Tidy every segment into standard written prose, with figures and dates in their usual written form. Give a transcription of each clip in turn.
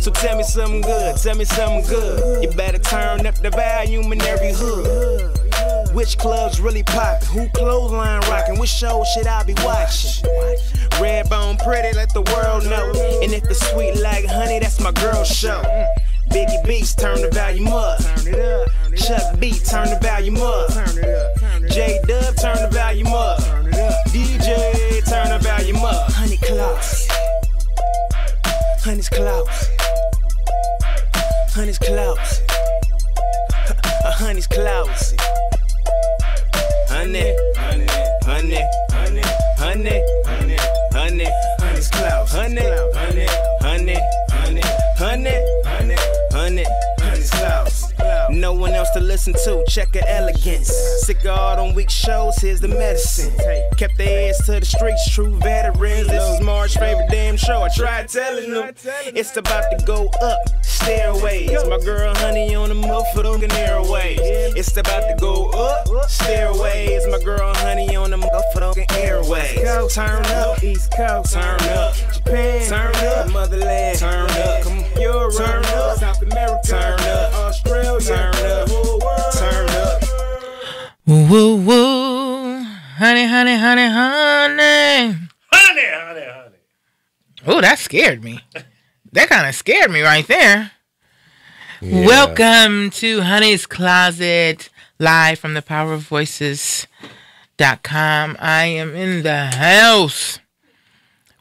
So tell me something good, tell me something good. You better turn up the volume in every hood. Which clubs really poppin'? Who clothesline rockin'? Which show should I be watching? Redbone pretty, let the world know. And if it's sweet like honey, that's my girl show. Biggie Beats, turn the volume up. Chuck B, turn the volume up. J Dub, turn the volume up. DJ, turn the volume up. Honey Claus. Honey's Claus. Honey's Claus. Honey's Claus. Honey, honey, honey, honey, honey, honey, honey, honey's Claus. Honey, honey, honey, honey, honey, honey, honey, honey's Claus. No one else to listen to, check her elegance. Sick of all them weak shows, here's the medicine. Kept their ears to the streets, true veterans. This is Marge's favorite damn show. I tried telling them it's about to go up. Stairways, my girl Honey on the motherfucking airways. It's about to go up. Stairways, my girl Honey on the motherfucking airways. Turn up, East Coast, turn up. Japan, turn up. Motherland, turn up. Europe, turn up. South America, turn up. Australia, turn up. Whole world, turn up. Woo woo woo, honey, honey, honey, honey, Honey, honey, honey. Oh, that scared me. That kind of scared me right there. Yeah. Welcome to Honey's Closet, live from the powerofvoices.com. I am in the house.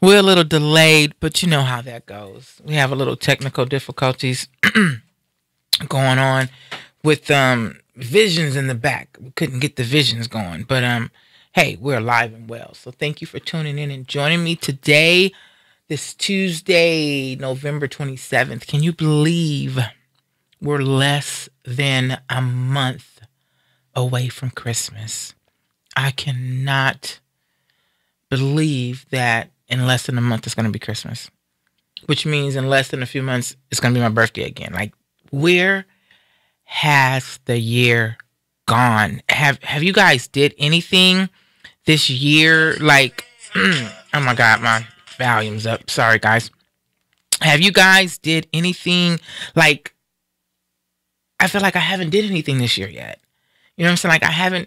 We're a little delayed, but you know how that goes. We have a little technical difficulties going on with visions in the back. We couldn't get the visions going, but hey, we're alive and well. So thank you for tuning in and joining me today. This Tuesday, November 27th. Can you believe we're less than a month away from Christmas? I cannot believe that in less than a month it's going to be Christmas, which means in less than a few months it's going to be my birthday again. Like, where has the year gone? Have you guys did anything this year? Like, oh my God, my volume's up. Sorry, guys. Have you guys did anything? Like, I feel like I haven't did anything this year yet. You know what I'm saying? Like, I don't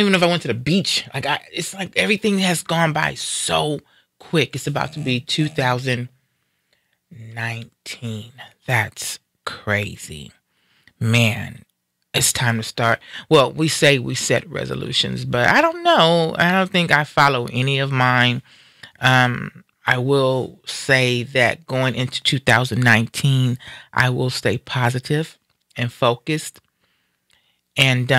even know if I went to the beach. Like, it's like everything has gone by so quick. It's about to be 2019. That's crazy. Man, it's time to start. Well, we say we set resolutions, but I don't know. I don't think I follow any of mine. I will say that going into 2019, I will stay positive and focused and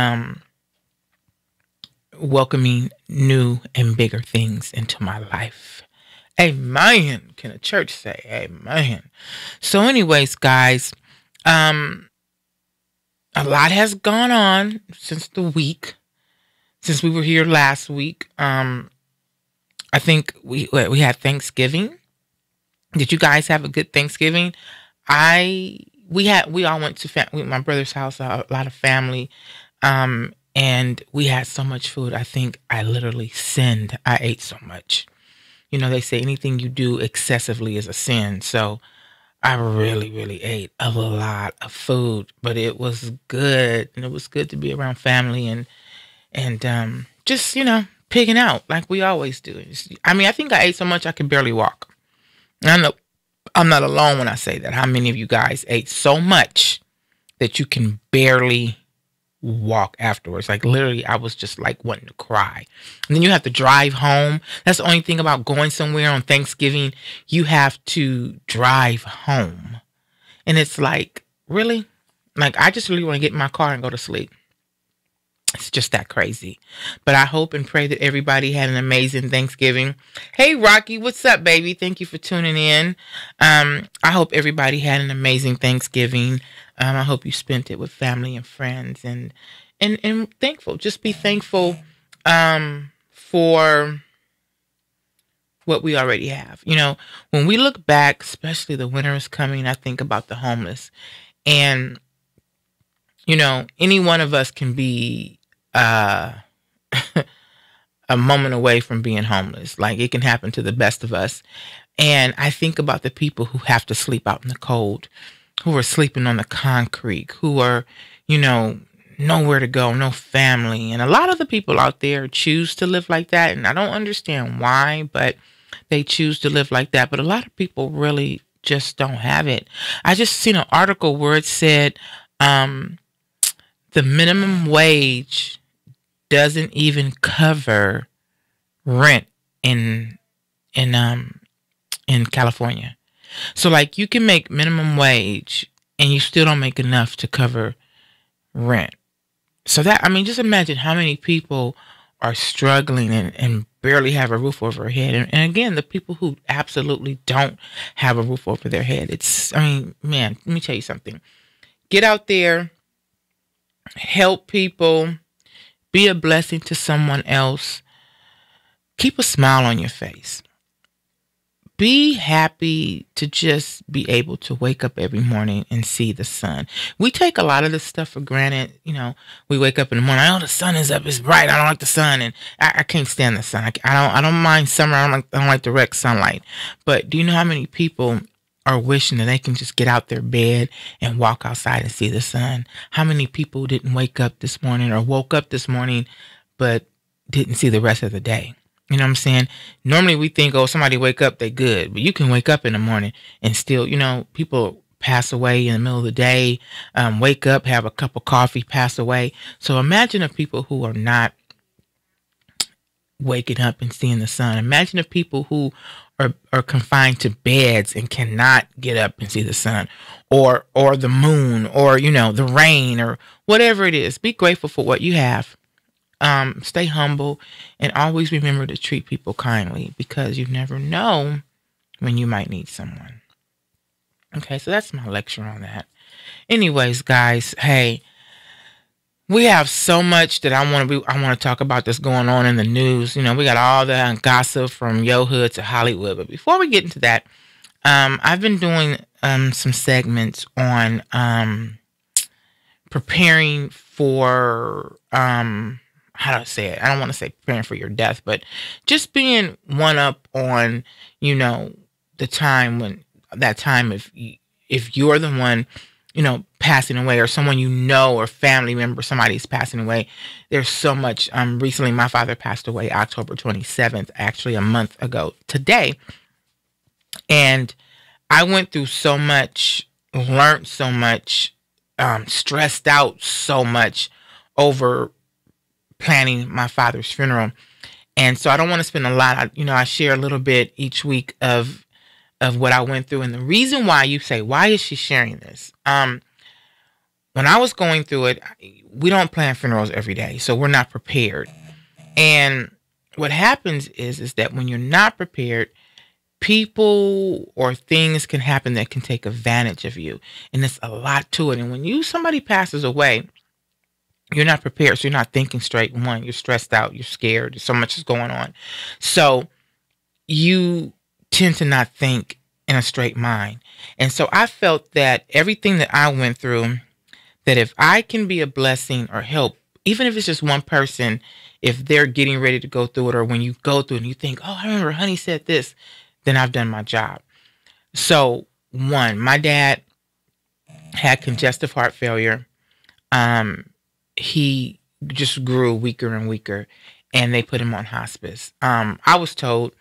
welcoming new and bigger things into my life. Amen. Can a church say amen? So anyways, guys, a lot has gone on since we were here last week. I think we had Thanksgiving. Did you guys have a good Thanksgiving? We all went to my brother's house, a lot of family, and we had so much food. I think I literally sinned. I ate so much. You know, they say anything you do excessively is a sin. So I really, really ate a lot of food, but it was good, and it was good to be around family and just, you know, pigging out like we always do. I mean, I think I ate so much I could barely walk. I know I'm not alone when I say that. How many of you guys ate so much that you can barely walk afterwards? Like, literally, I was just like wanting to cry. And then you have to drive home. That's the only thing about going somewhere on Thanksgiving. You have to drive home. And it's like, really? Like, I just really want to get in my car and go to sleep. It's just that crazy. But I hope and pray that everybody had an amazing Thanksgiving. Hey, Rocky, what's up, baby? Thank you for tuning in. I hope everybody had an amazing Thanksgiving. I hope you spent it with family and friends and thankful. Just be thankful for what we already have. You know, when we look back, especially the winter is coming, I think about the homeless. And, you know, any one of us can be a moment away from being homeless. Like, it can happen to the best of us. And I think about the people who have to sleep out in the cold, who are sleeping on the concrete, who are, you know, nowhere to go, no family. And a lot of the people out there choose to live like that. And I don't understand why, but they choose to live like that. But a lot of people really just don't have it. I just seen an article where it said the minimum wage doesn't even cover rent in California. So like you can make minimum wage and you still don't make enough to cover rent. So that, I mean, just imagine how many people are struggling and barely have a roof over their head. And again, the people who absolutely don't have a roof over their head. It's, I mean, man, let me tell you something. Get out there, help people, be a blessing to someone else. Keep a smile on your face. Be happy to just be able to wake up every morning and see the sun. We take a lot of this stuff for granted. You know, we wake up in the morning, oh, the sun is up, it's bright, I don't like the sun, and I can't stand the sun. I don't mind summer, I don't like direct sunlight. But do you know how many people are wishing that they can just get out their bed and walk outside and see the sun? How many people didn't wake up this morning or woke up this morning but didn't see the rest of the day? You know what I'm saying? Normally we think, oh, somebody wake up, they good. But you can wake up in the morning and still, you know, people pass away in the middle of the day, wake up, have a cup of coffee, pass away. So imagine the people who are not waking up and seeing the sun. Imagine the people who are confined to beds and cannot get up and see the sun or the moon or, you know, the rain or whatever it is. Be grateful for what you have. Stay humble and always remember to treat people kindly because you never know when you might need someone. Okay, so that's my lecture on that. Anyways, guys, hey, we have so much that I want to talk about that's going on in the news. You know, we got all the gossip from Yo Hood to Hollywood. But before we get into that, I've been doing some segments on preparing for how do I say it? I don't want to say preparing for your death, but just being one up on, you know, the time when that time if you're the one, you know, passing away or someone you know or family member, somebody's passing away. There's so much. Recently, my father passed away October 27th, actually a month ago today. And I went through so much, learned so much, stressed out so much over planning my father's funeral. And so I don't want to spend a lot. I share a little bit each week of what I went through. And the reason why you say, why is she sharing this? When I was going through it, we don't plan funerals every day, so we're not prepared. And what happens is that when you're not prepared, people or things can happen that can take advantage of you. And there's a lot to it. And when somebody passes away, you're not prepared. So you're not thinking straight. One, you're stressed out. You're scared. So much is going on. So you tend to not think in a straight mind. And so I felt that everything that I went through, that if I can be a blessing or help, even if it's just one person, if they're getting ready to go through it, or when you go through it and you think, oh, I remember Honey said this, then I've done my job. So one, my dad had congestive heart failure. He just grew weaker and weaker, and they put him on hospice. I was told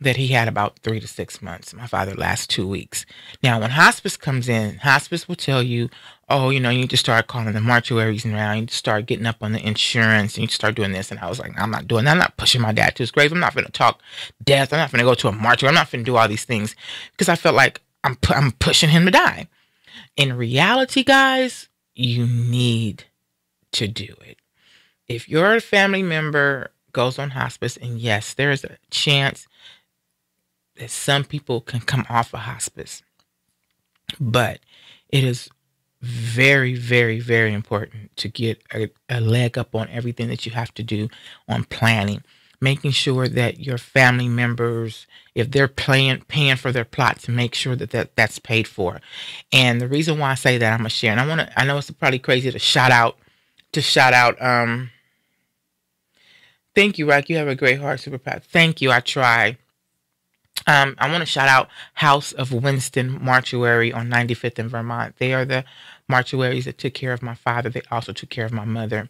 that he had about 3 to 6 months. My father lasts 2 weeks. Now, when hospice comes in, hospice will tell you, oh, you need to start calling the mortuaries now. You need to start getting up on the insurance, and you start doing this. And I was like, I'm not doing that. I'm not pushing my dad to his grave. I'm not going to talk death. I'm not going to go to a mortuary. I'm not going to do all these things because I felt like I'm pushing him to die. In reality, guys, you need to do it. If your family member goes on hospice, and yes, there is a chance that some people can come off of hospice, but it is very, very, very important to get a leg up on everything that you have to do on planning, making sure that your family members, if they're paying for their plot, to make sure that's paid for. And the reason why I say that, I'm gonna share, and I know it's probably crazy to shout out. Thank you, Rock. You have a great heart, super proud. Thank you. I try. I want to shout out House of Winston Mortuary on 95th in Vermont. They are the mortuaries that took care of my father. They also took care of my mother.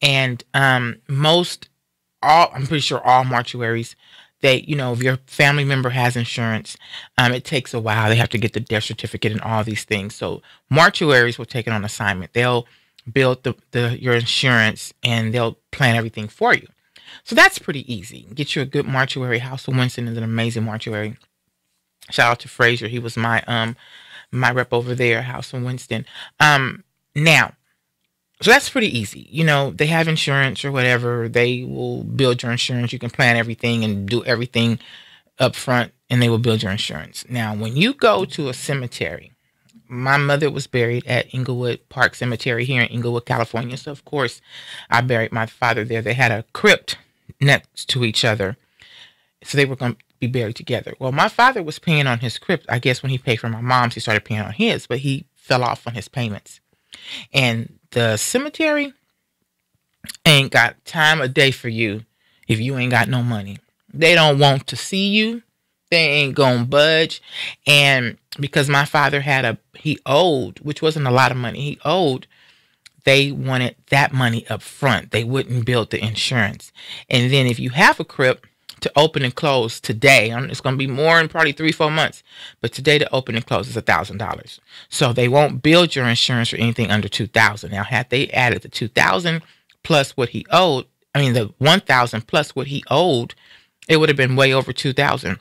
And I'm pretty sure all mortuaries, if your family member has insurance, it takes a while. They have to get the death certificate and all these things. So mortuaries will take it on assignment. They'll build your insurance and they'll plan everything for you. So that's pretty easy. Get you a good mortuary. House of Winston is an amazing mortuary. Shout out to Frazier. He was my rep over there, House of Winston. Now, so that's pretty easy. They have insurance or whatever. They will build your insurance. You can plan everything and do everything up front, and they will build your insurance. Now, when you go to a cemetery, my mother was buried at Inglewood Park Cemetery here in Inglewood, California. So, of course, I buried my father there. They had a crypt next to each other. So they were going to be buried together. Well, my father was paying on his crypt. I guess when he paid for my mom's, he started paying on his, but he fell off on his payments. And the cemetery ain't got time of day for you if you ain't got no money. They don't want to see you. They ain't gonna budge. And because my father he owed, which wasn't a lot of money, they wanted that money up front. They wouldn't build the insurance. And then if you have a crypt to open and close today, it's going to be more in probably 3-4 months, but today to open and close is $1,000. So they won't build your insurance or anything under $2,000. Now, had they added the $2,000 plus what he owed, the $1,000 plus what he owed, it would have been way over $2,000.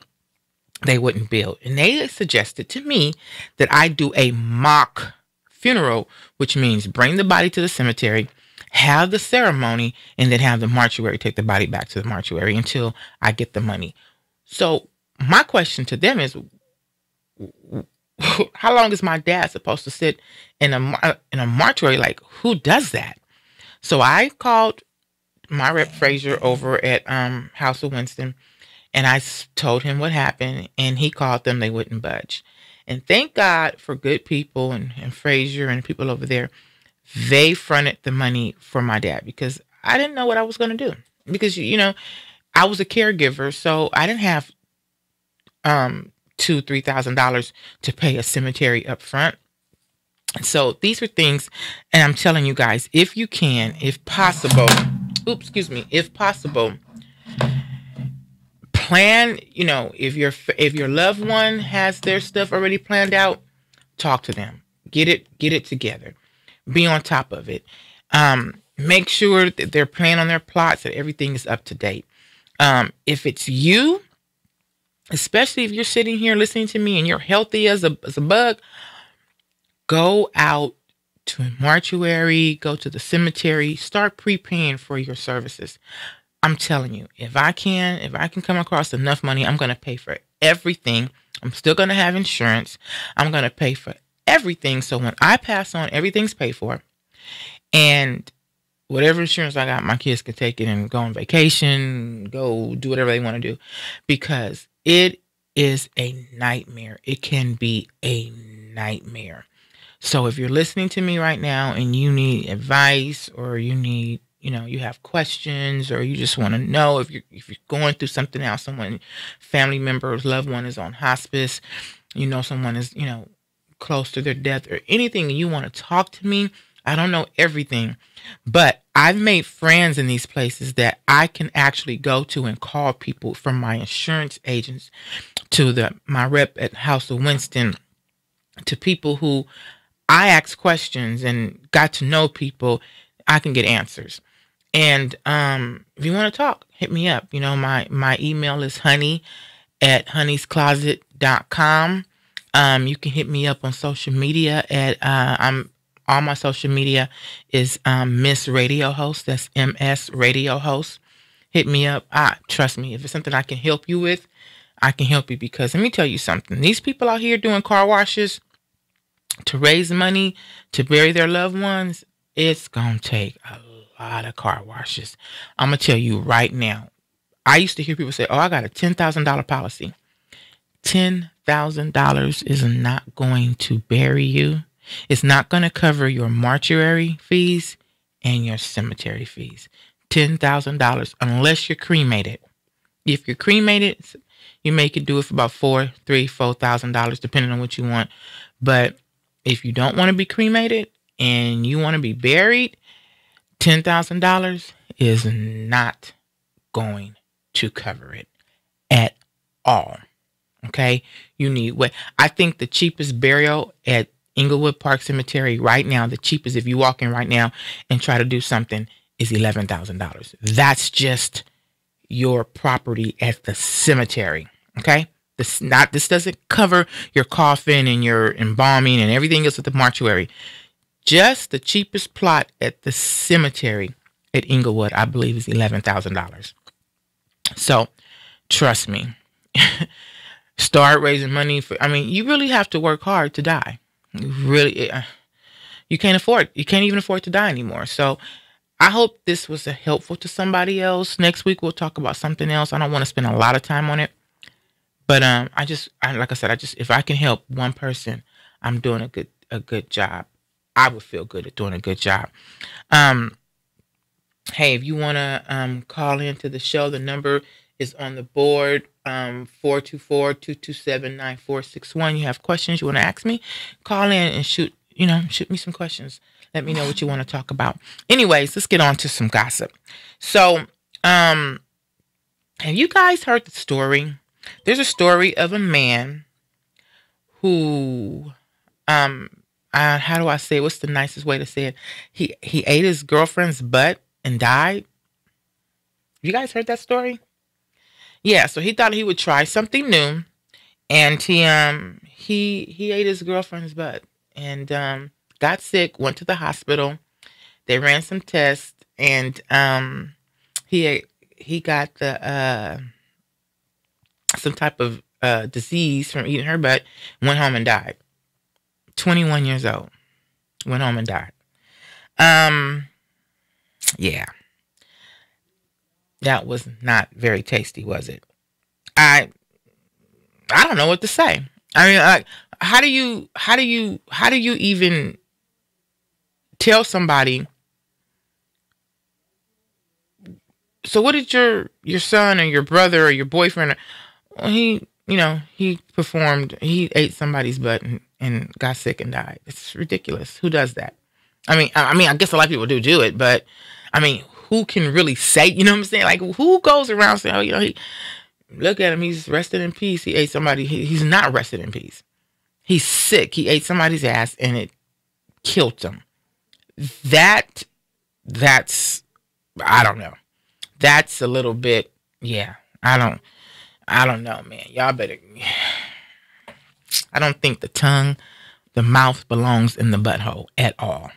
They wouldn't build. And they suggested to me that I do a mock funeral, which means bring the body to the cemetery, have the ceremony, and then have the mortuary take the body back to the mortuary until I get the money. So my question to them is, how long is my dad supposed to sit in a mortuary? Like, who does that? So I called my rep Frazier over at House of Winston, and I told him what happened, and he called them. They wouldn't budge. And thank God for good people and Frazier and people over there. They fronted the money for my dad because I didn't know what I was going to do. Because, I was a caregiver, so I didn't have $2,000-$3,000 to pay a cemetery up front. So these are things, and I'm telling you guys, if you can, if possible, plan, if your loved one has their stuff already planned out, talk to them. Get it together. Be on top of it. Make sure that they're planning on their plots, that everything is up to date. If it's you, especially if you're sitting here listening to me and you're healthy as a bug, go out to a mortuary, go to the cemetery, start prepaying for your services. I'm telling you, if I can come across enough money, I'm going to pay for everything. I'm still going to have insurance. I'm going to pay for everything. So when I pass on, everything's paid for. And whatever insurance I got, my kids can take it and go on vacation, go do whatever they want to do. Because it is a nightmare. It can be a nightmare. So if you're listening to me right now and you need advice, or you need, you have questions, or you just want to know if you're going through something else, family member or loved one is on hospice, someone is, close to their death, or anything, and you want to talk to me, I don't know everything, but I've made friends in these places that I can actually go to and call people, from my insurance agents to my rep at House of Winston, to people who I asked questions and got to know people. I can get answers. And if you want to talk, hit me up. My email is honey@honeyscloset.com. You can hit me up on social media at all my social media is Miss Radio Host. That's MS Radio Host. Hit me up. Trust me, if it's something I can help you with, I can help you, because let me tell you something. These people out here doing car washes to raise money to bury their loved ones, it's going to take a lot of car washes. I'm going to tell you right now. I used to hear people say, I got a $10,000 policy. $10,000 is not going to bury you. It's not going to cover your mortuary fees and your cemetery fees. $10,000 unless you're cremated. If you're cremated, You may could do it for about $4,000, depending on what you want. But if you don't want to be cremated and you want to be buried, $10,000 is not going to cover it at all. Okay, you need what I think the cheapest burial at Inglewood Park Cemetery right now, the cheapest if you walk in right now and try to do something, is $11,000. That's just your property at the cemetery. Okay, this doesn't cover your coffin and your embalming and everything else at the mortuary. Just the cheapest plot at the cemetery at Inglewood, I believe, is $11,000. So trust me. Start raising money for, I mean, you really have to work hard to die. You can't afford, you can't even afford to die anymore. So I hope this was helpful to somebody else. Next week, we'll talk about something else. I don't want to spend a lot of time on it, but like I said, if I can help one person, I'm doing a good job. I would feel good at doing a good job. Hey, if you want to call into the show, the number is on the board, 424-227-9461. You have questions you want to ask me, call in and shoot me some questions. Let me know what you want to talk about. Anyways, let's get on to some gossip. So, have you guys heard the story? There's a story of a man who, how do I say it? What's the nicest way to say it? He ate his girlfriend's butt and died. You guys heard that story? Yeah, so he thought he would try something new, and he ate his girlfriend's butt and got sick. Went to the hospital. They ran some tests, and he got some type of disease from eating her butt. Went home and died. 21 years old. Went home and died. Yeah. That was not very tasty, was it? I don't know what to say. I mean, how do you even tell somebody? So what did your son or your brother or your boyfriend? Well, he ate somebody's butt and got sick and died. It's ridiculous. Who does that? I mean, I guess a lot of people do it, but I mean, who can really say, you know what I'm saying? Like, who goes around saying, oh, look at him, he's rested in peace. He ate somebody. He's not rested in peace. He's sick. He ate somebody's ass and it killed him. That's, I don't know. That's a little bit, yeah. I don't know, man. Y'all better, I don't think the mouth belongs in the butthole at all.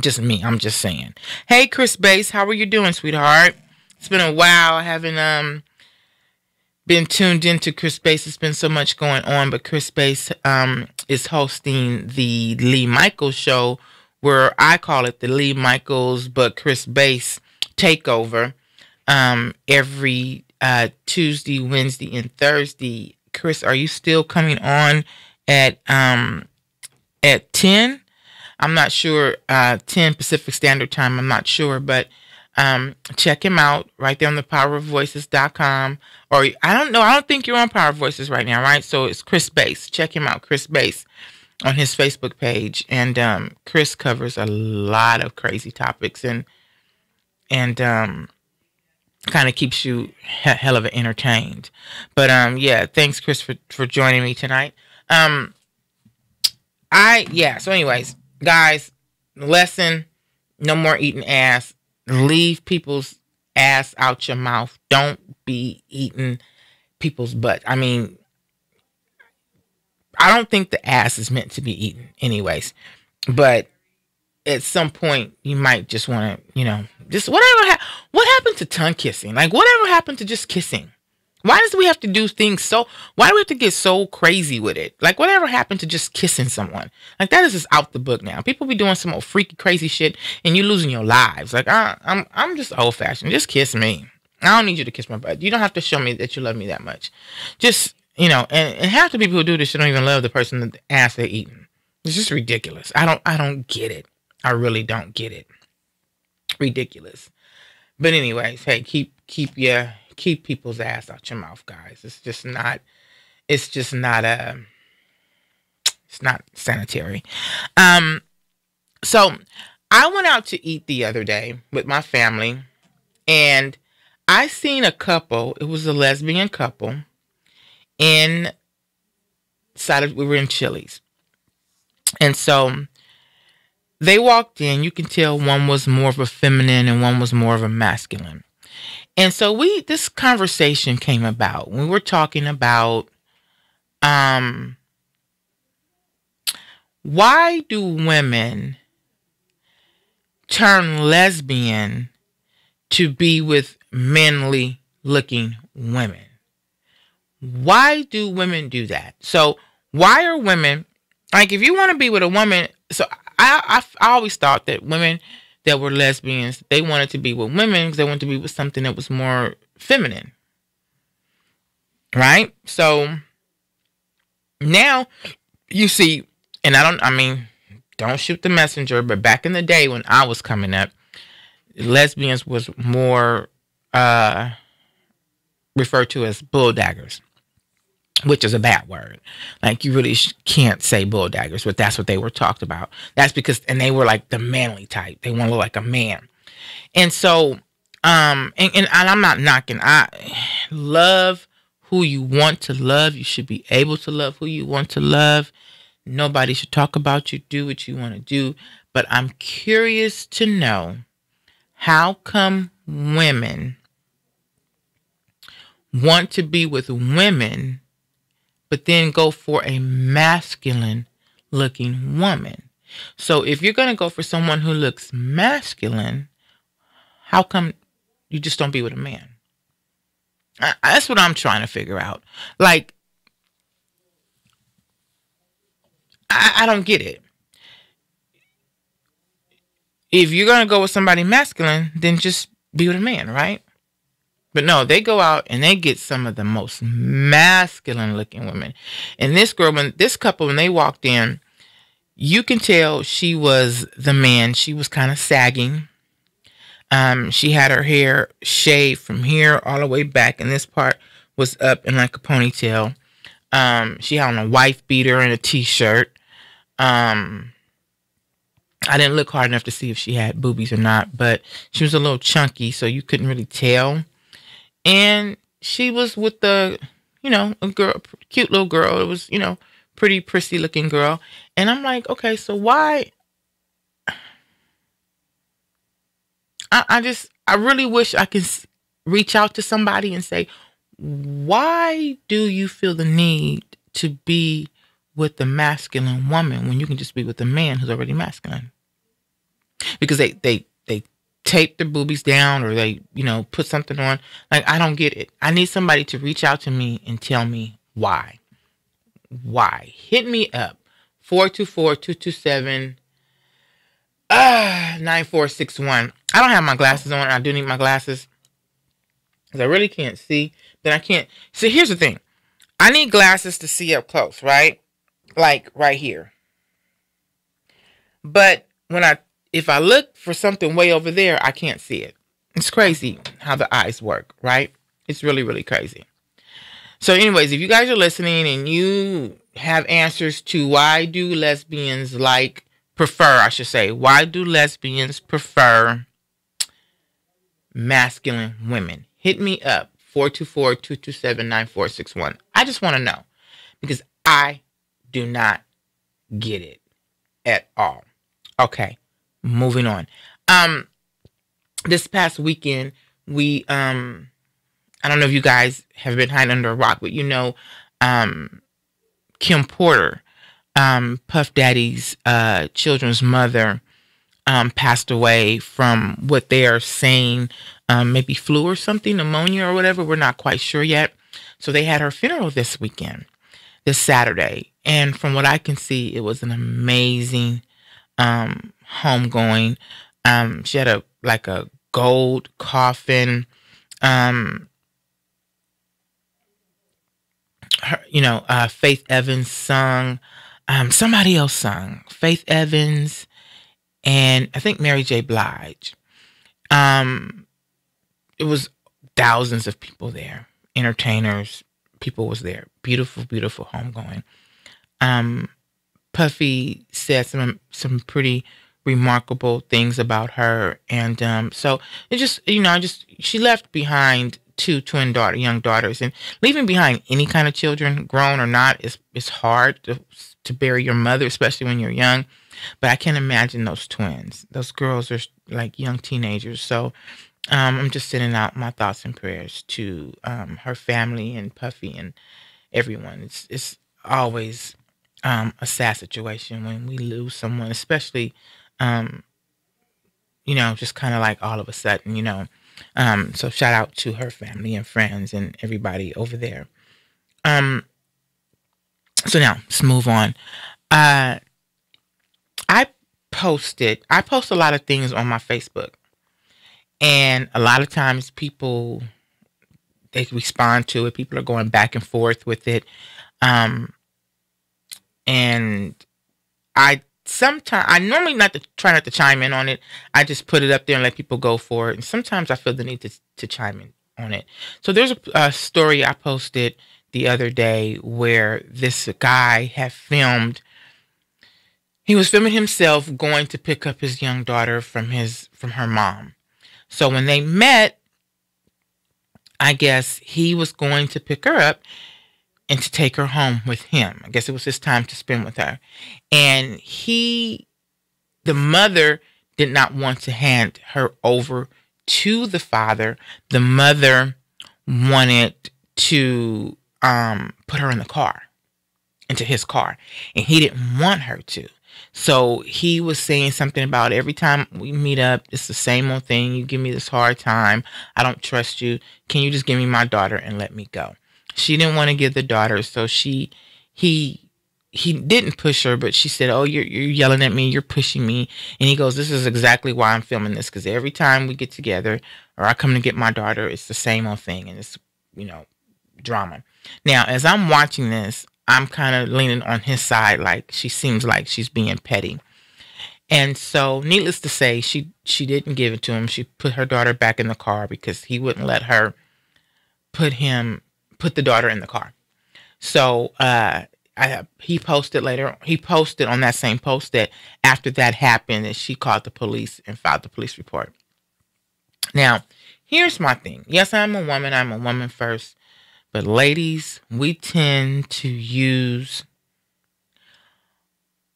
Just me. I'm just saying. Hey, Chris Bass, how are you doing, sweetheart? It's been a while. I haven't been tuned into Chris Bass. It's been so much going on, but Chris Bass is hosting the Lee Michaels show, where I call it the Lee Michaels but Chris Bass takeover. Every Tuesday, Wednesday, and Thursday. Chris, are you still coming on at 10? I'm not sure, 10 Pacific Standard Time. I'm not sure, but check him out right there on the powerofvoices.com. Or I don't know. I don't think you're on Power of Voices right now, right? So it's Chris Bass. Check him out, Chris Bass, on his Facebook page. And Chris covers a lot of crazy topics and kind of keeps you hell of entertained. But yeah, thanks, Chris, for joining me tonight. So anyways, guys, lesson, no more eating ass. Leave people's ass out your mouth. Don't be eating people's butt. I mean, I don't think the ass is meant to be eaten anyways. But at some point, you might just want to, just whatever. What happened to tongue kissing? Like, whatever happened to just kissing? Why does we have to do things why do we have to get so crazy with it? Like, whatever happened to just kissing someone? Like, that is just out the book now. People be doing some old freaky, crazy shit, and you're losing your lives. Like, I'm just old-fashioned. Just kiss me. I don't need you to kiss my butt. You don't have to show me that you love me that much. Just, and half the people who do this shit don't even love the person that the ass they're eating. It's just ridiculous. I don't get it. I really don't get it. Ridiculous. But anyways, hey, keep your keep people's ass out your mouth, guys. It's just not it's not sanitary. So I went out to eat the other day with my family, and I seen a couple. It was a lesbian couple we were in Chili's. And so they walked in. You can tell one was more of a feminine and one was more of a masculine. And so this conversation came about. We were talking about why do women turn lesbian to be with manly looking women? Why do women do that? So why are women, like, if you want to be with a woman, so I always thought that women that were lesbians, they wanted to be with women because they wanted to be with something that was more feminine. Right? So now you see, and don't shoot the messenger, but back in the day when I was coming up, lesbians was more referred to as bulldaggers, which is a bad word. Like, you really can't say bulldaggers, but that's what they were talked about. That's because, and they were like the manly type. They want to look like a man. And so, and I'm not knocking. I love who you want to love. You should be able to love who you want to love. Nobody should talk about you. Do what you want to do. But I'm curious to know, how come women want to be with women but then go for a masculine looking woman? So if you're going to go for someone who looks masculine, how come you just don't be with a man? That's what I'm trying to figure out. Like, I don't get it. If you're going to go with somebody masculine, then just be with a man, right? But no, they go out and they get some of the most masculine looking women. And this couple, when they walked in, you can tell she was the man. She was kind of sagging. She had her hair shaved from here all the way back, and this part was up in like a ponytail. She had on a wife beater and a t-shirt. I didn't look hard enough to see if she had boobies or not, but she was a little chunky, so you couldn't really tell. And she was with a girl, cute little girl. It was, pretty prissy looking girl. And I'm like, okay, so why? I really wish I could reach out to somebody and say, why do you feel the need to be with the masculine woman when you can just be with a man who's already masculine? Because they tape their boobies down, or they, put something on. Like, I don't get it. I need somebody to reach out to me and tell me why. Why? Hit me up. 424-227-9461. I don't have my glasses on. I do need my glasses because I really can't see. Then I can't. So here's the thing. I need glasses to see up close, right? Like right here. But if I look for something way over there, I can't see it. It's crazy how the eyes work, right? It's really, really crazy. So anyways, if you guys are listening and you have answers to why do lesbians why do lesbians prefer masculine women? Hit me up, 424-227-9461. I just want to know, because I do not get it at all. Okay, moving on. This past weekend, we I don't know if you guys have been hiding under a rock, but Kim Porter, Puff Daddy's children's mother, passed away from what they are saying, maybe flu or something, pneumonia or whatever. We're not quite sure yet. So they had her funeral this Saturday. And from what I can see, it was an amazing homegoing. She had a gold coffin. Faith Evans sung. Somebody else sung. Faith Evans and I think Mary J. Blige. It was thousands of people there, entertainers, people was there. Beautiful, beautiful homegoing. Puffy said some pretty remarkable things about her, and so it just, she left behind two young daughters, and leaving behind any kind of children, grown or not, is hard to bury your mother, especially when you're young. But I can't imagine those twins. Those girls are like young teenagers. So I'm just sending out my thoughts and prayers to her family and Puffy and everyone. It's always a sad situation when we lose someone, especially just kind of like all of a sudden. So shout out to her family and friends and everybody over there. So now let's move on. I post a lot of things on my Facebook, and a lot of times people, they respond to it. People are going back and forth with it. And I normally try not to chime in on it. I just put it up there and let people go for it. And sometimes I feel the need to chime in on it. So there's a story I posted the other day where this guy had filmed. He was filming himself going to pick up his young daughter from her mom. So when they met, I guess he was going to pick her up and to take her home with him. I guess it was his time to spend with her. And the mother did not want to hand her over to the father. The mother wanted to put her in the car, into his car. And he didn't want her to. So he was saying something about, every time we meet up, it's the same old thing. You give me this hard time. I don't trust you. Can you just give me my daughter and let me go? She didn't want to give the daughter. So he didn't push her, but she said, oh, you're yelling at me. You're pushing me. And he goes, this is exactly why I'm filming this. Because every time we get together or I come to get my daughter, it's the same old thing. And it's, drama. Now, as I'm watching this, I'm kind of leaning on his side, like she seems like she's being petty. And so, needless to say, she didn't give it to him. She put her daughter back in the car because he wouldn't let her put the daughter in the car. So he posted on that same post that after that happened, that she called the police and filed the police report. Now, here's my thing. Yes, I'm a woman first. But ladies, we tend to use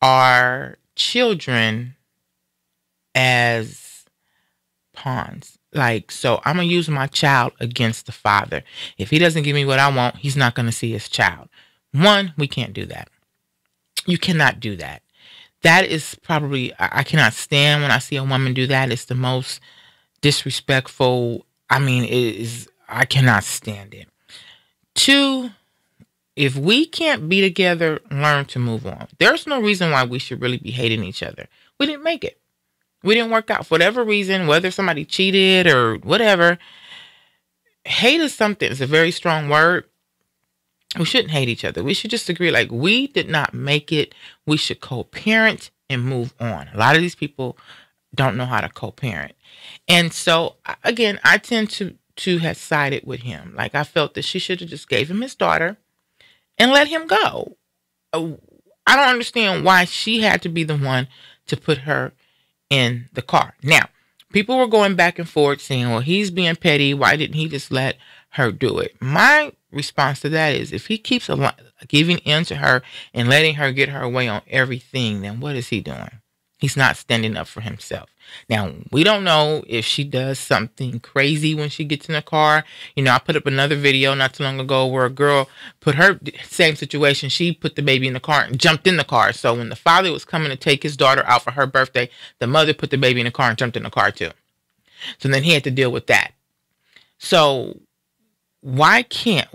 our children as pawns. Like, so I'm going to use my child against the father. If he doesn't give me what I want, he's not going to see his child. One, we can't do that. You cannot do that. That is probably, I cannot stand when I see a woman do that. It's the most disrespectful. I cannot stand it. Two, if we can't be together, learn to move on. There's no reason why we should really be hating each other. We didn't make it. We didn't work out for whatever reason, whether somebody cheated or whatever. Hate is a very strong word. We shouldn't hate each other. We should just agree, like, we did not make it. We should co-parent and move on. A lot of these people don't know how to co-parent. And so, again, I tend to have sided with him. Like, I felt that she should have just gave him his daughter and let him go. I don't understand why she had to be the one to put her in the car. Now, people were going back and forth saying, well, he's being petty. Why didn't he just let her do it? My response to that is, if he keeps giving in to her and letting her get her way on everything, then what is he doing? He's not standing up for himself. Now, we don't know if she does something crazy when she gets in the car. I put up another video not too long ago where a girl put her same situation. She put the baby in the car and jumped in the car. So when the father was coming to take his daughter out for her birthday, the mother put the baby in the car and jumped in the car too. So then he had to deal with that. So why can't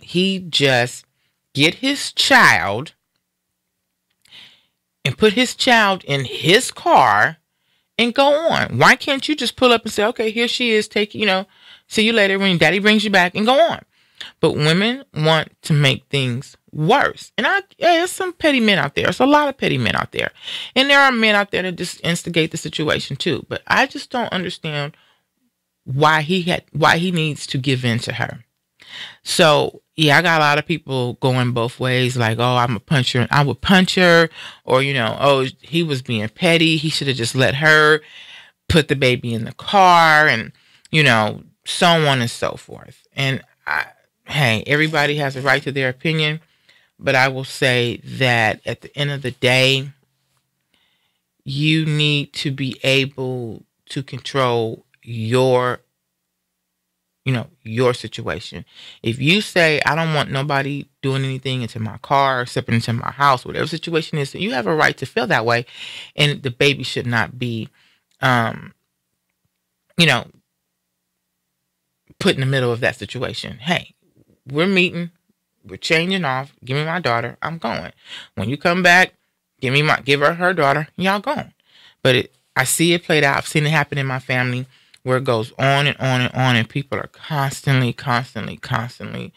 he just get his child and put his child in his car and go on? Why can't you just pull up and say, okay, here she is, see you later when daddy brings you back, and go on? But women want to make things worse. And there's some petty men out there. There's a lot of petty men out there. And there are men out there that just instigate the situation too. But I just don't understand why he needs to give in to her. So yeah, I got a lot of people going both ways, like, oh, I'm a puncher and I would punch her, or, oh, he was being petty, he should have just let her put the baby in the car, and so on and so forth. And hey, everybody has a right to their opinion, but I will say that at the end of the day, you need to be able to control your situation. If you say, I don't want nobody doing anything into my car, stepping into my house, whatever the situation is, you have a right to feel that way. And the baby should not be, put in the middle of that situation. Hey, we're meeting, we're changing off. Give me my daughter. I'm going. When you come back, give her daughter. Y'all going. But I see it played out. I've seen it happen in my family, where it goes on and on and on, and people are constantly causing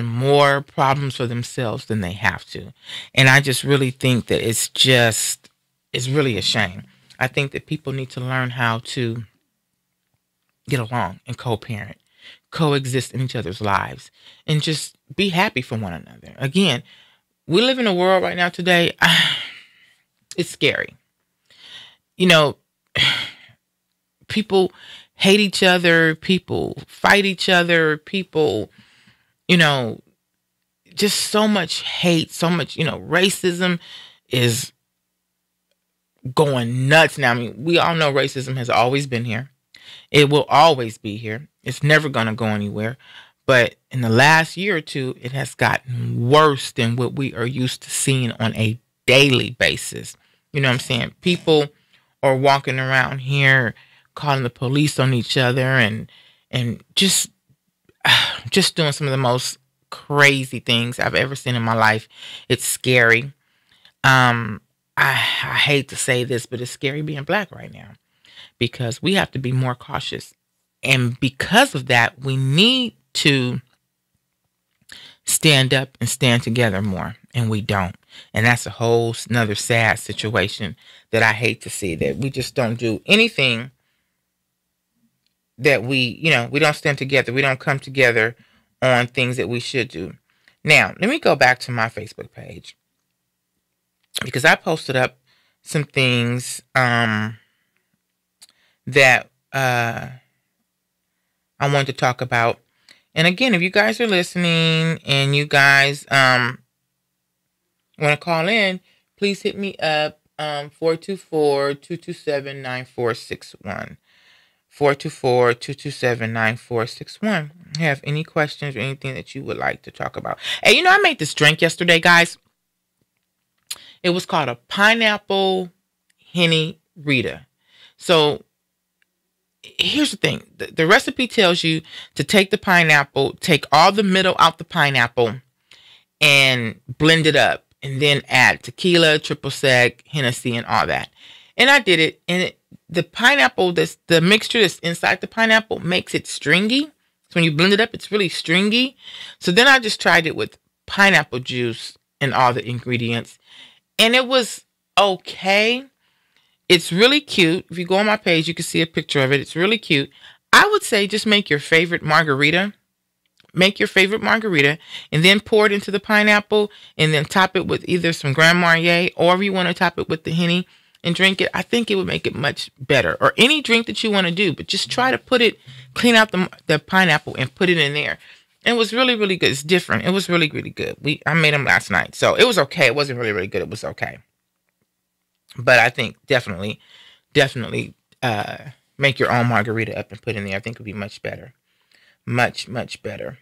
more problems for themselves than they have to. And I just really think that it's really a shame. I think that people need to learn how to get along and co-parent, coexist in each other's lives, and just be happy for one another. Again, we live in a world right now today, it's scary. People hate each other, people fight each other, people, just so much hate, so much, racism is going nuts now. I mean, we all know racism has always been here. It will always be here. It's never going to go anywhere. But in the last year or two, it has gotten worse than what we are used to seeing on a daily basis. You know what I'm saying? People are walking around here calling the police on each other and just doing some of the most crazy things I've ever seen in my life. It's scary. I hate to say this, but it's scary being Black right now, because we have to be more cautious. And because of that, we need to stand up and stand together more, and we don't. And that's a whole another sad situation that I hate to see, that we just don't do anything, that we don't stand together. We don't come together on things that we should do. Now, let me go back to my Facebook page, because I posted up some things that I wanted to talk about. And again, if you guys are listening and you guys want to call in, please hit me up, 424-227-9461. 424-227-9461. Have any questions or anything that you would like to talk about? Hey, I made this drink yesterday, guys. It was called a pineapple Henny Rita. So here's the thing. The recipe tells you to take the pineapple, take all the middle out the pineapple, and blend it up, and then add tequila, triple sec, Hennessy, and all that. And I did it, and the pineapple, the mixture that's inside the pineapple makes it stringy. So when you blend it up, it's really stringy. So then I just tried it with pineapple juice and all the ingredients, and it was okay. It's really cute. If you go on my page, you can see a picture of it. It's really cute. I would say just make your favorite margarita. Make your favorite margarita, and then pour it into the pineapple, and then top it with either some Grand Marnier, or if you want to top it with the Henny and drink it. I think it would make it much better. Or any drink that you want to do, but just try to clean out the pineapple and put it in there. It was really, really good. It's different. It was really, really good. I made them last night, so it was okay. It wasn't really, really good. It was okay. But I think definitely make your own margarita up and put in there. I think it would be much better. Much, much better.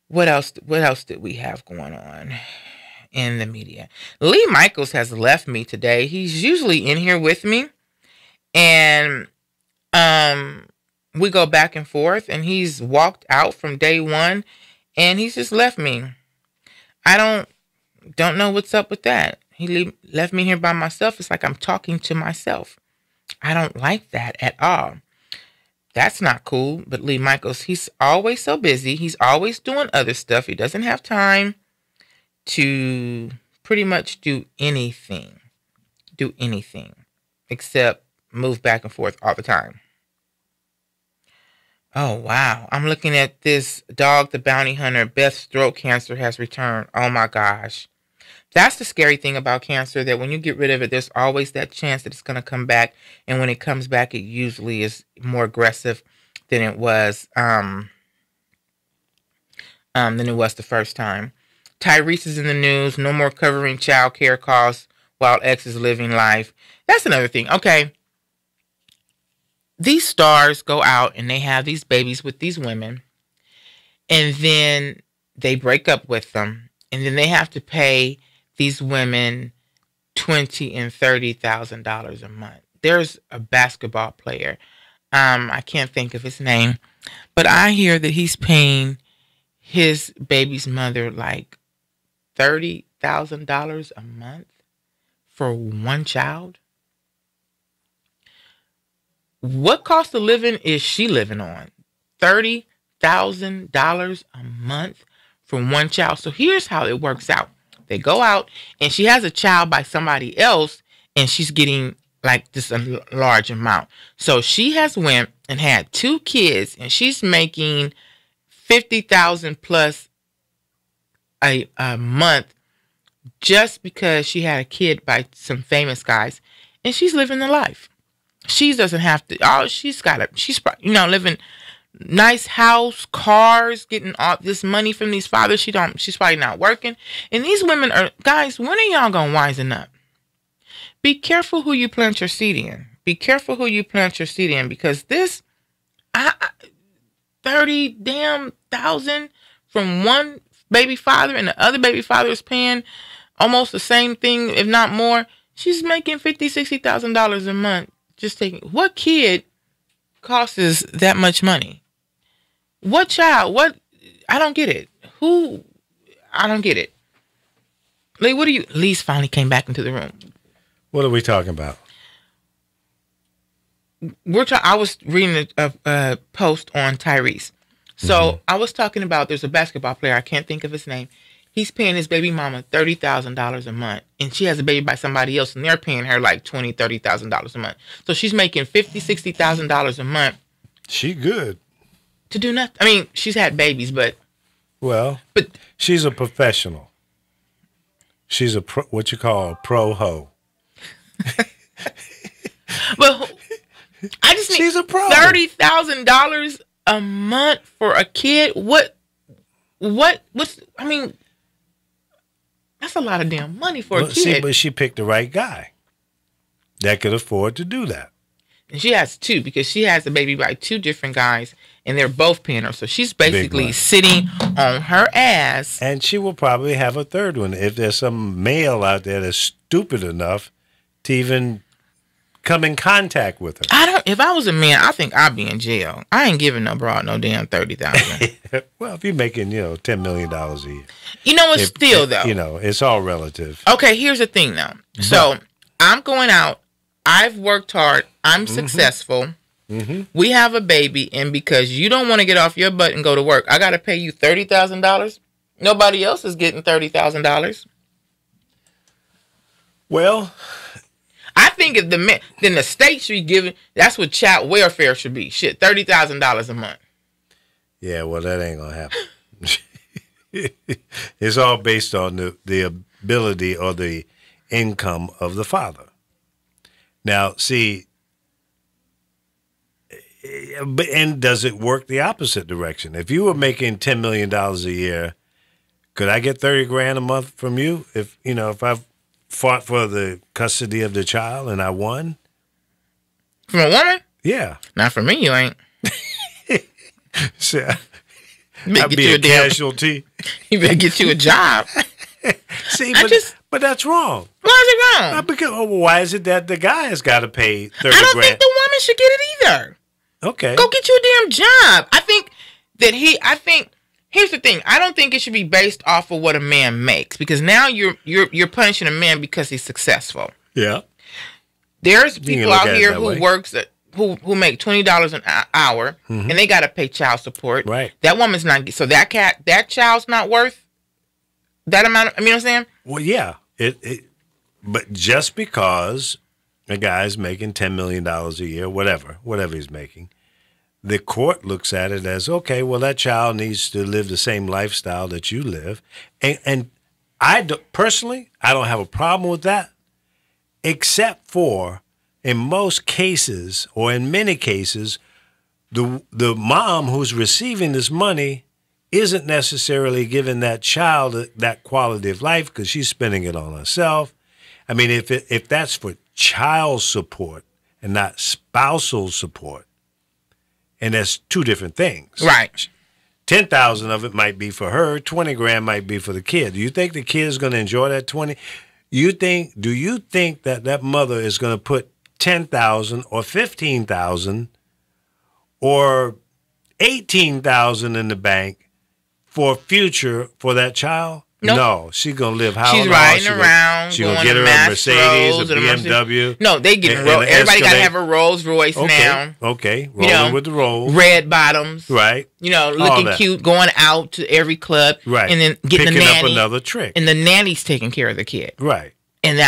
What else did we have going on in the media? Lee Michaels has left me today. He's usually in here with me, and we go back and forth, and he's walked out from day one, and he's just left me. I don't know what's up with that. He left me here by myself. It's like I'm talking to myself. I don't like that at all. That's not cool. But Lee Michaels, he's always so busy. He's always doing other stuff. He doesn't have time to pretty much do anything. except move back and forth all the time. Oh, wow. I'm looking at this Dog the Bounty Hunter. Beth's throat cancer has returned. Oh, my gosh. That's the scary thing about cancer, that when you get rid of it, there's always that chance that it's going to come back. And when it comes back, it usually is more aggressive than it was the first time. Tyrese is in the news. No more covering child care costs while ex is living life. That's another thing. Okay. These stars go out and they have these babies with these women, and then they break up with them, and then they have to pay these women $20,000 and $30,000 a month. There's a basketball player, I can't think of his name, but I hear that he's paying his baby's mother like $30,000 a month for one child. What cost of living is she living on? $30,000 a month for one child. So here's how it works out. They go out and she has a child by somebody else, and she's getting like this a large amount. So she has went and had 2 kids, and she's making $50,000 plus a month just because she had a kid by some famous guys, and she's living the life. She doesn't have to. Oh, she's living nice house, cars, getting all this money from these fathers. She's probably not working. And these women are, guys, when are y'all gonna wisen up? Be careful who you plant your seed in. Be careful who you plant your seed in, because this 30,000 from one baby father, and the other baby father is paying almost the same thing, if not more. She's making $50,000, $60,000 a month. Just taking, what kid costs that much money? What child? What? I don't get it. Who? I don't get it. Lee, what are you? Lee's finally came back into the room. What are we talking about? I was reading a post on Tyrese. So I was talking about, there's a basketball player, I can't think of his name. He's paying his baby mama $30,000 a month, and she has a baby by somebody else, and they're paying her like $20,000, $30,000 a month. So she's making $50,000, $60,000 a month. She good to do nothing. I mean, she's had babies, but she's a professional. She's what you call a pro hoe. Well, I just need she's a pro. $30,000 a month for a kid. What's? I mean. That's a lot of damn money for a kid. See, but she picked the right guy that could afford to do that. And she has 2, because she has a baby by 2 different guys, and they're both paying her. So she's basically sitting on her ass. And she will probably have a third one if there's some male out there that's stupid enough to even come in contact with her. If I was a man, I think I'd be in jail. I ain't giving no broad no damn $30,000. Well, if you're making, $10 million a year. You know what? Still though, it's all relative. Okay, here's the thing now. So I'm going out. I've worked hard. I'm successful. We have a baby, and because you don't want to get off your butt and go to work, I got to pay you $30,000. Nobody else is getting $30,000. Well, I think if then the state should be giving. That's what child welfare should be. Shit, $30,000 a month. Yeah, well, that ain't gonna happen. It's all based on the ability or the income of the father. Now, see, and does it work the opposite direction? If you were making $10 million a year, could I get $30,000 a month from you? If I fought for the custody of the child and I won? From a woman? Yeah. Not from me, you ain't. So, I'd be a casualty. You better get you a job. See, but that's wrong. Why is it wrong? Because why is it that the guy has got to pay $30,000? I don't think the woman should get it either. Okay. Go get you a damn job. I think here's the thing. I don't think it should be based off of what a man makes, because now you're punishing a man because he's successful. Yeah. There's people out here who works who make $20 an hour, and they got to pay child support. Right. That woman's not, so that child's not worth that amount. I mean, what I'm saying? Well, yeah. But just because a guy's making $10 million a year, whatever he's making. The court looks at it as, okay, well, that child needs to live the same lifestyle that you live. And personally, I don't have a problem with that, except for in most cases, or in many cases, the mom who's receiving this money isn't necessarily giving that child that quality of life because she's spending it on herself. I mean, if that's for child support and not spousal support, and that's two different things. Right. 10,000 of it might be for her, 20 grand might be for the kid. Do you think the kid is going to enjoy that 20? Do you think that mother is going to put 10,000 or 15,000 or 18,000 in the bank for future for that child? Nope. No, she's gonna live how she's riding around. She's gonna get her a Mercedes, a BMW. No, they getting everybody got to have a Rolls Royce now. Okay, rolling with the Rolls. Red bottoms, right? Looking cute, going out to every club, right? And then getting picking the nanny, up another trick, and the nanny's taking care of the kid, right? And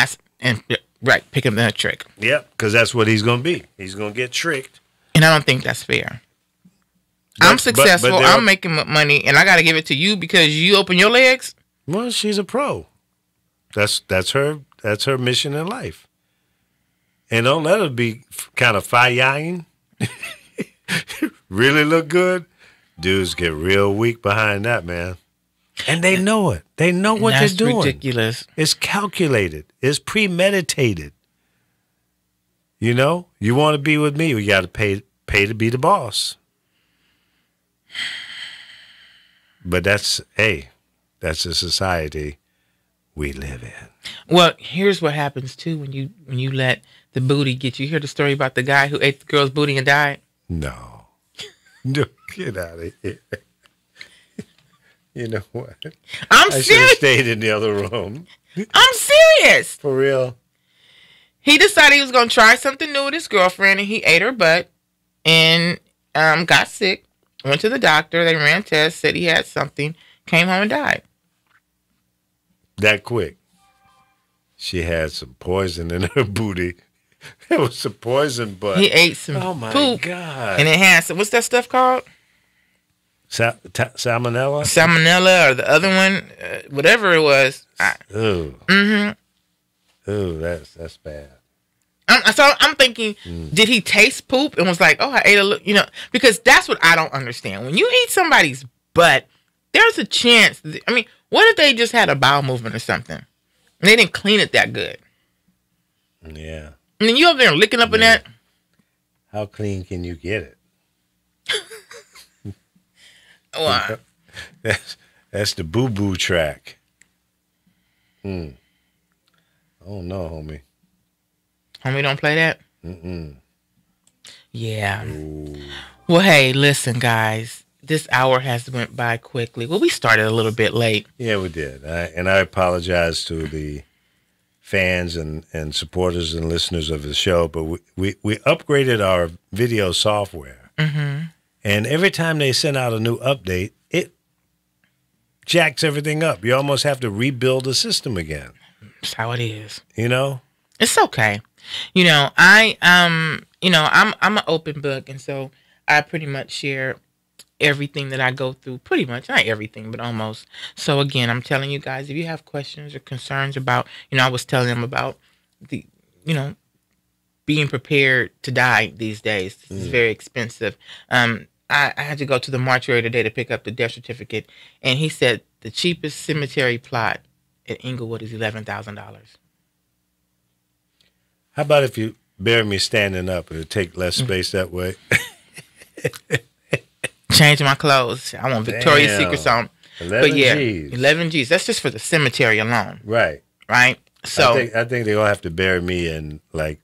picking up that trick. Yep, because that's what he's gonna be. He's gonna get tricked, and I don't think that's fair. I'm successful. I'm making money, and I got to give it to you because you open your legs. Well, she's a pro. That's her mission in life. And don't let her be kind of fire-eyeing. Really look good. Dudes get real weak behind that, man. And they know it. They know what they're doing. That's ridiculous. It's calculated. It's premeditated. You want to be with me, you got to pay to be the boss. But that's the society we live in. Well, here's what happens too when you let the booty get you. You hear the story about the guy who ate the girl's booty and died? No. No, get out of here. You know what? I should have stayed in the other room. I'm serious. For real. He decided he was going to try something new with his girlfriend, and he ate her butt and got sick. Went to the doctor. They ran tests, said he had something, came home and died. That quick. She had some poison in her booty. It was some poison, but he ate some oh my poop, God. And it had some, what's that stuff called? Salmonella? Salmonella or the other one, whatever it was. Ooh. Ooh, that's bad. So I'm thinking, did he taste poop and was like, oh, I ate a little, because that's what I don't understand. When you eat somebody's butt, there's a chance. What if they just had a bowel movement or something? And they didn't clean it that good. Yeah. And then you up there licking up in that. How clean can you get it? Well, that's the boo-boo track. Oh, no, homie. Homie don't play that? Mm-mm. Yeah. Ooh. Well, hey, listen, guys. This hour has went by quickly. Well, we started a little bit late. Yeah, we did. And I apologize to the fans and supporters and listeners of the show, but we upgraded our video software. Mm-hmm. And every time they send out a new update, it jacks everything up. You almost have to rebuild the system again. That's how it is. It's okay. I'm an open book, and so I pretty much share everything that I go through, pretty much, not everything, but almost. So again, I'm telling you guys, if you have questions or concerns about, I was telling them about the, being prepared to die these days. This is very expensive. I had to go to the mortuary today to pick up the death certificate, and he said the cheapest cemetery plot at Inglewood is $11,000. How about if you bury me standing up? It'll take less space that way. Change my clothes. I want Victoria's Secret song. 11 G's. 11 G's. That's just for the cemetery alone. Right. So I think they're gonna have to bury me in like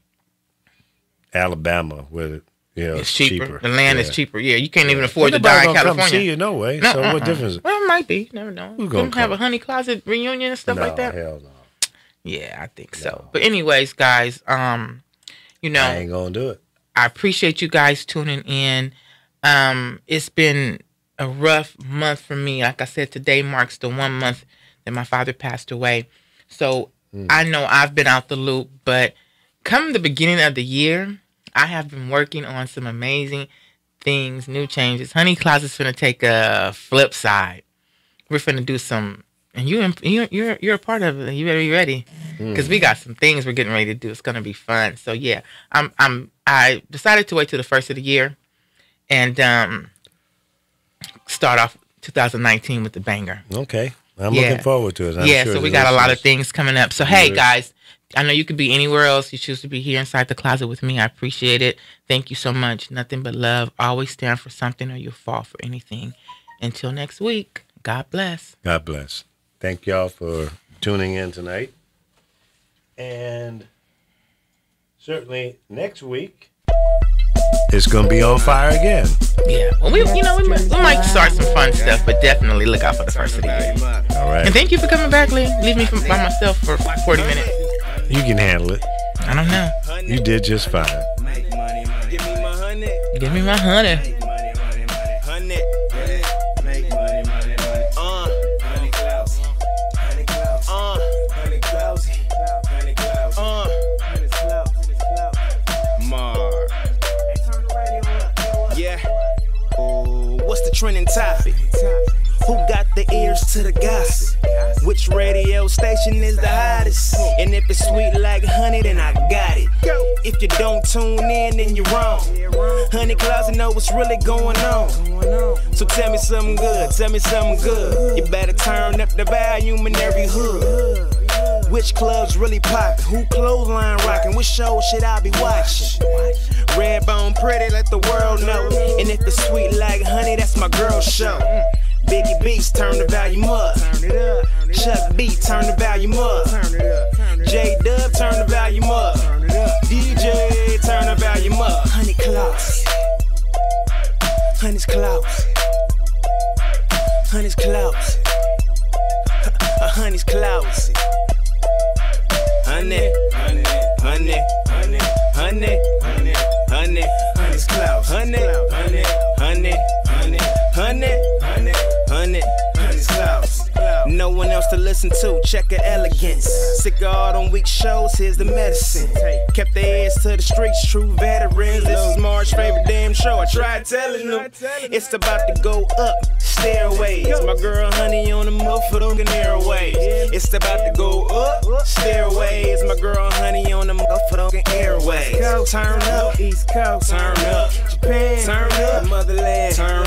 Alabama, where it's cheaper. The land is cheaper. Yeah, you can't even afford to die in California. Come see you, no way. So what difference? Well, it might be. Never know. We're gonna have a honey closet reunion and stuff like that. Hell no. Yeah, I think so. But anyways, guys, I ain't gonna do it. I appreciate you guys tuning in. It's been a rough month for me. Like I said, today marks the 1 month that my father passed away. So I know I've been out the loop, but come the beginning of the year, I have been working on some amazing things, new changes. Honey Closet's finna take a flip side. We're finna do some, and you're a part of it. You better be ready, because we got some things we're getting ready to do. It's gonna be fun. So yeah, I decided to wait till the first of the year, and start off 2019 with the banger. Okay, I'm looking forward to it. I'm sure so we got a lot of things coming up. So hey, guys, I know you could be anywhere else. You choose to be here inside the closet with me. I appreciate it. Thank you so much. Nothing but love. Always stand for something, or you'll fall for anything. Until next week. God bless. God bless. Thank y'all for tuning in tonight. And certainly next week, it's going to be on fire again. Yeah. Well, we might start some fun stuff, but definitely look out for the first of the year. All right. And thank you for coming back, Lee. Leave me by myself for 40 minutes. You can handle it. I don't know. You did just fine. Give me my honey. Trending topic. Who got the ears to the gossip? Which radio station is the hottest? And if it's sweet like honey, then I got it. If you don't tune in, then you're wrong. Honey Closet know what's really going on. So tell me something good, tell me something good. You better turn up the volume in every hood. Which clubs really poppin'? Who clothesline rockin'? Which show should I be watching? Redbone pretty, let the world know. And if it's sweet like honey, that's my girl show. Biggie Beats, turn the volume up. Chuck B, turn the volume up. J-Dub, turn the volume up. DJ, turn the volume up. Honey Closet. Honey's Closet. Honey's Closet. Honey's Closet. Honey, honey, honey, honey, honey, honey, honey, honey's clouds. Honey, honey, honey, honey, honey, honey, honey, honey's clouds. No one else to listen to, check her elegance. Sick of all them weak shows, here's the medicine. Kept their ears to the streets, true veterans. This is Marge's favorite damn show. I tried telling them it's about to go up. Stairways, my girl Honey on the motherfucking airways. It's about to go up. Stairways, my girl Honey on the motherfucking airways. Turn up, East Coast, turn up, Japan, turn up, Motherland, turn